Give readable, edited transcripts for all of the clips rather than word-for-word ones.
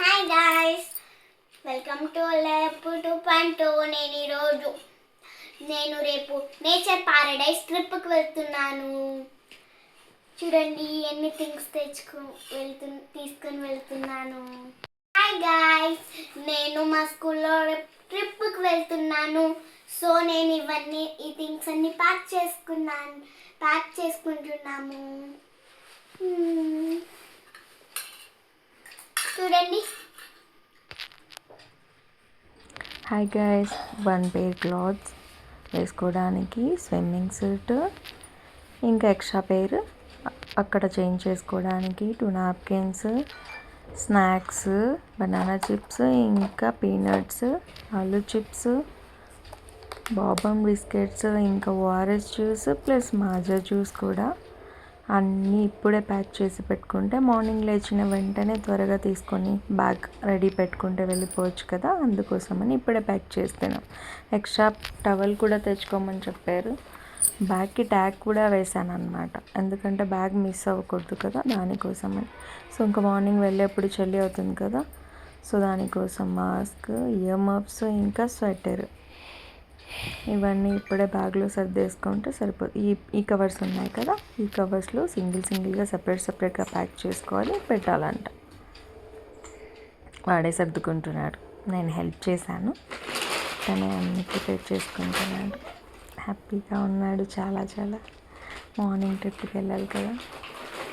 Hi guys, welcome to లేపు 2.2. నేను రేపు నేచర్ పారడైజ్ ట్రిప్కి వెళ్తున్నాను. చూడండి ఎన్ని థింగ్స్ తీసుకొని వెళ్తున్నాను. హాయ్ గాయ్స్, నేను మా స్కూల్లో ట్రిప్కి వెళ్తున్నాను. సో నేను ఈ థింగ్స్ అన్ని ప్యాక్ చేసుకుంటున్నాము. చూడండి. హాయ్ గైస్, 1 పేర్ క్లాత్స్ వేసుకోవడానికి, స్విమ్మింగ్ సూట్, ఇంకా ఎక్స్ట్రా పేర్ అక్కడ చేంజ్ చేసుకోవడానికి, 2 నాప్కిన్స్, స్నాక్స్, బనానా చిప్స్, ఇంకా పీనట్స్, ఆలూ చిప్స్, బాబన్ బిస్కెట్స్, ఇంకా ORS juice plus Maaza juice కూడా అన్నీ ఇప్పుడే ప్యాక్ చేసి పెట్టుకుంటే మార్నింగ్ లేచిన వెంటనే త్వరగా తీసుకొని బ్యాగ్ రెడీ పెట్టుకుంటే వెళ్ళిపోవచ్చు కదా. అందుకోసమని ఇప్పుడే ప్యాక్ చేస్తున్నాం. ఎక్స్ట్రా టవల్ కూడా తెచ్చుకోమని చెప్పారు. బ్యాగ్కి ట్యాగ్ కూడా వేసాను అనమాట, ఎందుకంటే బ్యాగ్ మిస్ అవ్వకూడదు కదా, దానికోసమని. సో ఇంకా మార్నింగ్ వెళ్ళేప్పుడు చలి అవుతుంది కదా, సో దానికోసం మాస్క్, ఇయర్ మఫ్స్, ఇంకా స్వెటర్ ఇవన్నీ ఇప్పుడే బ్యాగ్లో సర్దేసుకుంటే సరిపోతుంది. ఈ కవర్స్ ఉన్నాయి కదా, ఈ కవర్స్లో సింగిల్గా సపరేట్గా ప్యాక్ చేసుకోవాలి, పెట్టాలంట. వాడే సర్దుకుంటున్నాడు, నేను హెల్ప్ చేశాను, తనే అన్ని ప్రిపేర్ చేసుకుంటున్నాడు. హ్యాపీగా ఉన్నాడు చాలా. మార్నింగ్ ట్రిప్కి వెళ్ళాలి కదా.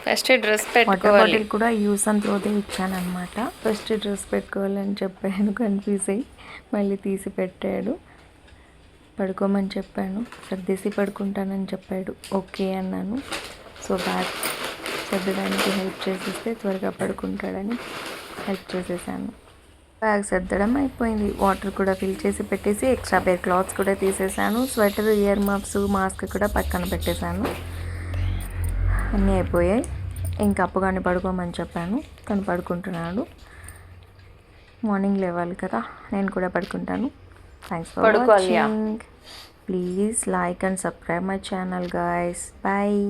ఫస్ట్ డ్రెస్ వాటర్ బాటిల్ కూడా యూస్ అండ్ త్రోదే ఇచ్చానమాట. ఫస్ట్ డ్రెస్ పెట్టుకోవాలని చెప్పాను, కన్ఫ్యూజ్ అయ్యి మళ్ళీ తీసి పెట్టాడు. పడుకోమని చెప్పాను, సర్దేసి పడుకుంటానని చెప్పాడు. ఓకే అన్నాను. సో బ్యాగ్ సర్దడానికి హెల్ప్ చేసేస్తే త్వరగా పడుకుంటాడని హెల్ప్ చేసేసాను. బ్యాగ్ సర్దడం అయిపోయింది. వాటర్ కూడా ఫిల్ చేసి పెట్టేసి ఎక్స్ట్రా పేర్ క్లాత్స్ కూడా తీసేసాను. స్వెటర్, ఇయర్ మఫ్స్, మాస్క్ కూడా పక్కన పెట్టేశాను. అన్నీ అయిపోయాయి. ఇంకా అప్పుగానే పడుకోమని చెప్పాను, తను పడుకుంటున్నాడు. మార్నింగ్ లేవాలి కదా, నేను కూడా పడుకుంటాను. Thanks for watching. Please like and subscribe my channel guys. Bye.